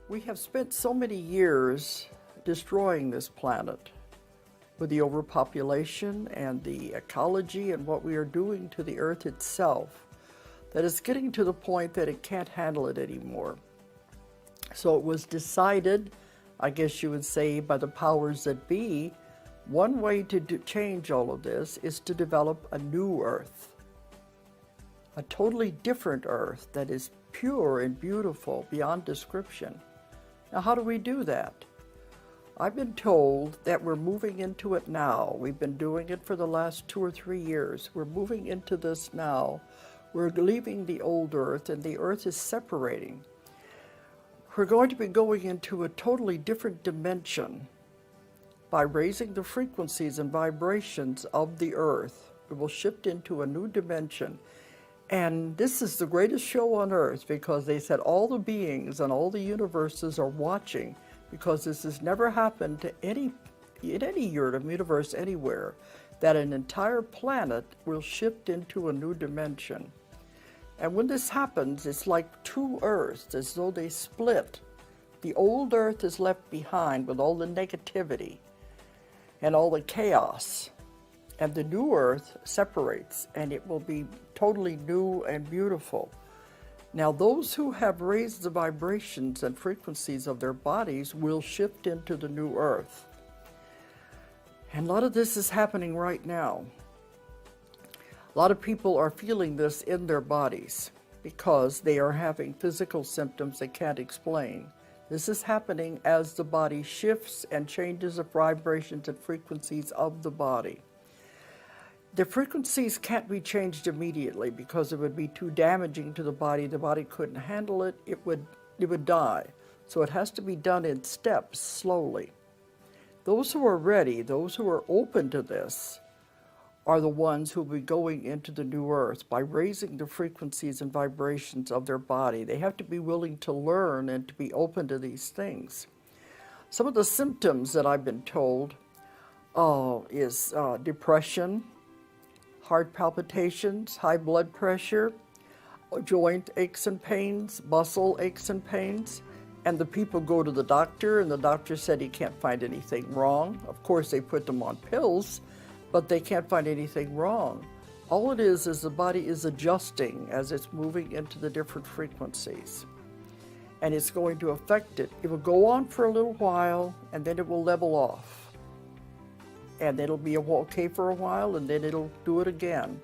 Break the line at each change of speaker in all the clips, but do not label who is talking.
We have spent so many years destroying this planet with the overpopulation and the ecology and what we are doing to the earth itself, that it's getting to the point that it can't handle it anymore. So it was decided, I guess you would say, by the powers that be, one way to change all of this is to develop a new earth, a totally different earth that is pure and beautiful beyond description. Now, how do we do that? I've been told that we're moving into it now. We've been doing it for the last 2 or 3 years. We're moving into this now. We're leaving the old earth, and the earth is separating. We're going to be going into a totally different dimension by raising the frequencies and vibrations of the earth. It will shift into a new dimension. And this is the greatest show on earth, because they said all the beings and all the universes are watching, because this has never happened to in any universe anywhere, that an entire planet will shift into a new dimension. And when this happens, it's like two earths, as though they split. The old earth is left behind with all the negativity and all the chaos, and the new earth separates, and it will be totally new and beautiful. Now, those who have raised the vibrations and frequencies of their bodies will shift into the new earth. And a lot of this is happening right now. A lot of people are feeling this in their bodies because they are having physical symptoms they can't explain. This is happening as the body shifts and changes the vibrations and frequencies of the body. The frequencies can't be changed immediately because it would be too damaging to the body. The body couldn't handle it. It would die. So it has to be done in steps, slowly. Those who are ready, those who are open to this, are the ones who will be going into the new earth by raising the frequencies and vibrations of their body. They have to be willing to learn and to be open to these things. Some of the symptoms that I've been told is depression, heart palpitations, high blood pressure, joint aches and pains, muscle aches and pains, and the people go to the doctor, and the doctor said he can't find anything wrong. Of course, they put them on pills, but they can't find anything wrong. All it is the body is adjusting as it's moving into the different frequencies, and it's going to affect it. It will go on for a little while, and then it will level off. And it'll be okay for a while, and then it'll do it again.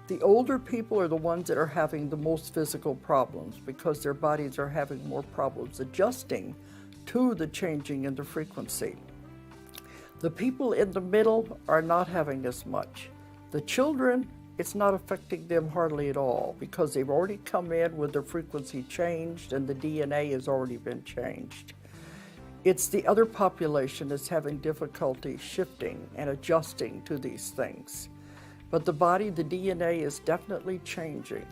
The older people are the ones that are having the most physical problems because their bodies are having more problems adjusting to the changing in the frequency. The people in the middle are not having as much. The children, it's not affecting them hardly at all because they've already come in with their frequency changed and the DNA has already been changed. It's the other population that's having difficulty shifting and adjusting to these things. But the body, the DNA is definitely changing.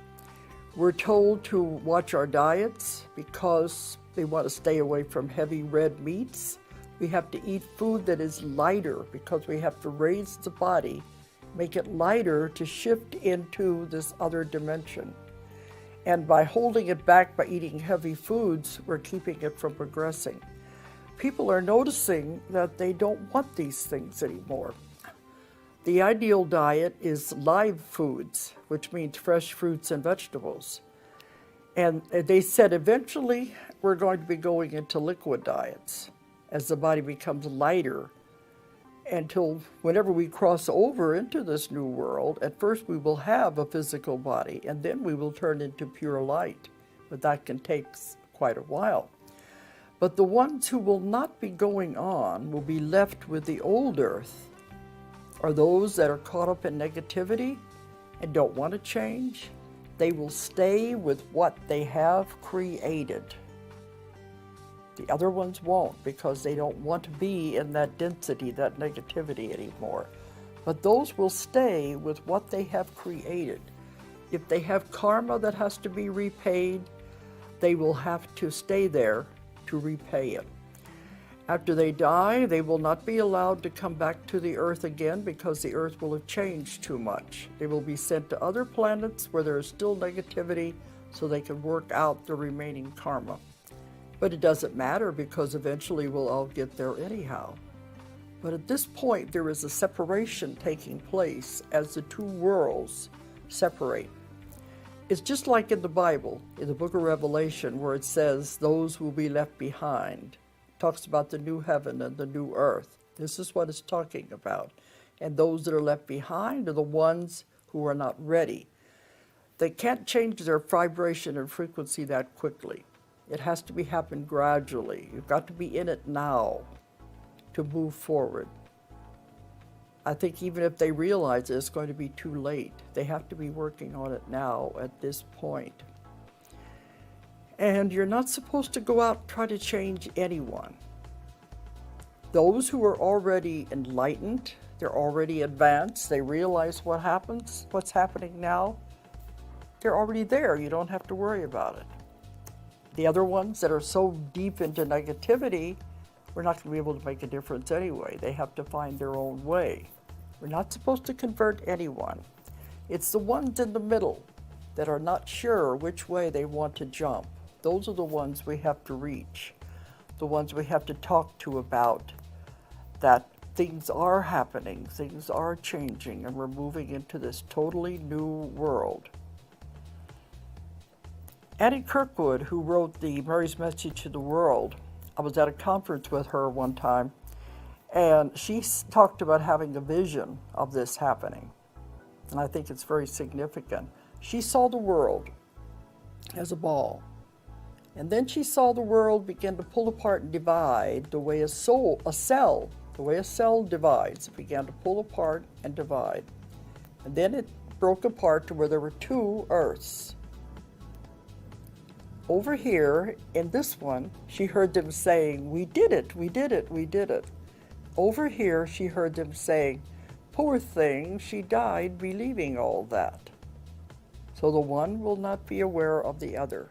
We're told to watch our diets because they want to stay away from heavy red meats. We have to eat food that is lighter because we have to raise the body, make it lighter to shift into this other dimension. And by holding it back by eating heavy foods, we're keeping it from progressing. People are noticing that they don't want these things anymore. The ideal diet is live foods, which means fresh fruits and vegetables. And they said eventually we're going to be going into liquid diets as the body becomes lighter, until whenever we cross over into this new world, at first we will have a physical body and then we will turn into pure light, but that can take quite a while. But the ones who will not be going on will be left with the old earth, are those that are caught up in negativity and don't want to change. They will stay with what they have created. The other ones won't because they don't want to be in that density, that negativity anymore. But those will stay with what they have created. If they have karma that has to be repaid, they will have to stay there to repay it. After they die, they will not be allowed to come back to the earth again because the earth will have changed too much. They will be sent to other planets where there is still negativity so they can work out the remaining karma. But it doesn't matter because eventually we'll all get there anyhow. But at this point, there is a separation taking place as the two worlds separate. It's just like in the Bible, in the book of Revelation, where it says those will be left behind. It talks about the new heaven and the new earth. This is what it's talking about. And those that are left behind are the ones who are not ready. They can't change their vibration and frequency that quickly. It has to be happen gradually. You've got to be in it now to move forward. I think even if they realize it's going to be too late, they have to be working on it now at this point. And you're not supposed to go out and try to change anyone. Those who are already enlightened, they're already advanced, they realize what's happening now, they're already there. You don't have to worry about it. The other ones that are so deep into negativity, we're not going to be able to make a difference anyway. They have to find their own way. We're not supposed to convert anyone. It's the ones in the middle that are not sure which way they want to jump. Those are the ones we have to reach, the ones we have to talk to about that things are happening, things are changing, and we're moving into this totally new world. Annie Kirkwood, who wrote the Mary's Message to the World, I was at a conference with her one time, and she talked about having a vision of this happening. And I think it's very significant. She saw the world as a ball. And then she saw the world begin to pull apart and divide the way a cell divides. It began to pull apart and divide. And then it broke apart to where there were two earths. Over here, in this one, she heard them saying, "We did it, we did it, we did it." Over here, she heard them saying, "Poor thing, she died believing all that." So the one will not be aware of the other.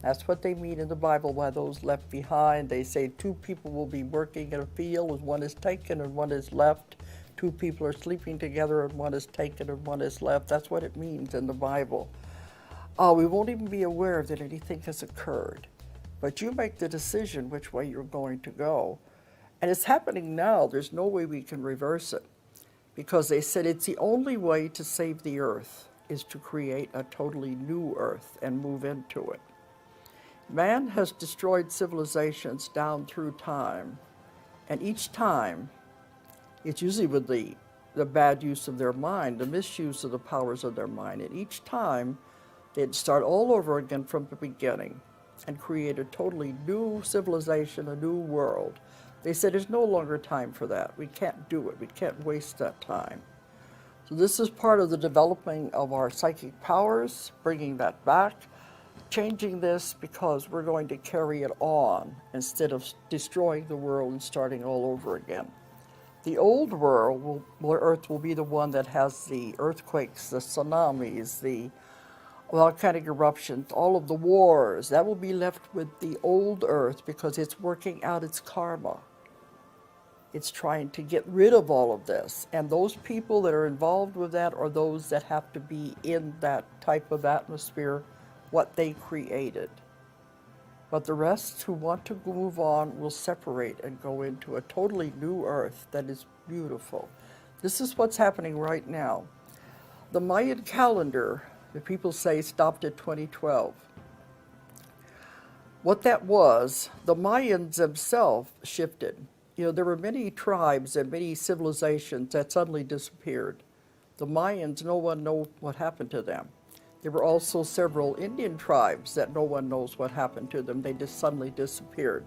That's what they mean in the Bible by those left behind. They say two people will be working in a field and one is taken and one is left. Two people are sleeping together and one is taken and one is left. That's what it means in the Bible. We won't even be aware that anything has occurred. But you make the decision which way you're going to go. And it's happening now. There's no way we can reverse it. Because they said it's the only way to save the earth is to create a totally new earth and move into it. Man has destroyed civilizations down through time. And each time, it's usually with the bad use of their mind, the misuse of the powers of their mind. And each time, they'd start all over again from the beginning and create a totally new civilization, a new world. They said there's no longer time for that. We can't do it. We can't waste that time. So this is part of the developing of our psychic powers, bringing that back, changing this because we're going to carry it on instead of destroying the world and starting all over again. The old world, Earth will be the one that has the earthquakes, the tsunamis, the volcanic eruptions, all of the wars. That will be left with the old Earth because it's working out its karma. It's trying to get rid of all of this. And those people that are involved with that are those that have to be in that type of atmosphere, what they created. But the rest who want to move on will separate and go into a totally new Earth that is beautiful. This is what's happening right now. The Mayan calendar, the people say, stopped at 2012. What that was, the Mayans themselves shifted. You know, there were many tribes and many civilizations that suddenly disappeared. The Mayans, no one knows what happened to them. There were also several Indian tribes that no one knows what happened to them. They just suddenly disappeared.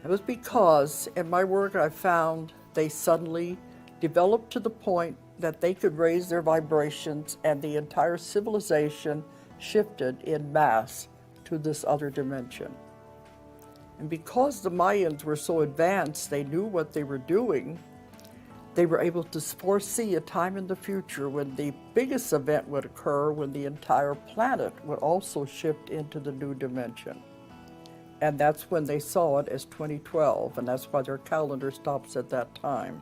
It was because, in my work, I found they suddenly developed to the point that they could raise their vibrations and the entire civilization shifted in mass to this other dimension. And because the Mayans were so advanced, they knew what they were doing, they were able to foresee a time in the future when the biggest event would occur, when the entire planet would also shift into the new dimension. And that's when they saw it as 2012, and that's why their calendar stops at that time.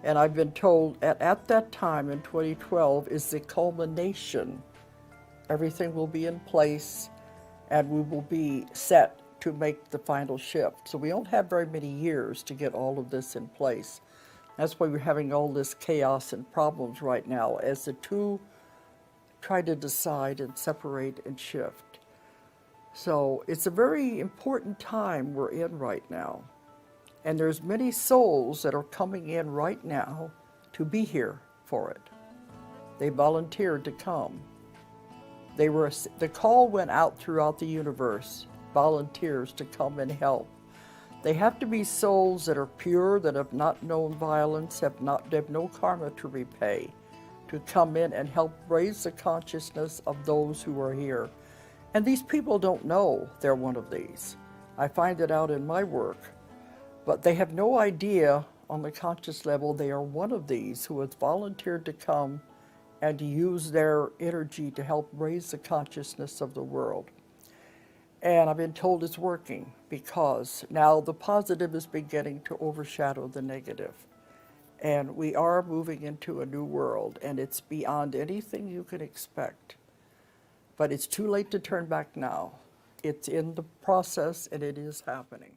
And I've been told at that time in 2012 is the culmination. Everything will be in place and we will be set to make the final shift. So we don't have very many years to get all of this in place. That's why we're having all this chaos and problems right now as the two try to decide and separate and shift. So it's a very important time we're in right now. And there's many souls that are coming in right now to be here for it. They volunteered to come. The call went out throughout the universe, volunteers to come and help. They have to be souls that are pure, that have not known violence, have no karma to repay, to come in and help raise the consciousness of those who are here. And these people don't know they're one of these. I find it out in my work. But they have no idea on the conscious level they are one of these who has volunteered to come and to use their energy to help raise the consciousness of the world. And I've been told it's working because now the positive is beginning to overshadow the negative. And we are moving into a new world, and it's beyond anything you can expect. But it's too late to turn back now. It's in the process, and it is happening.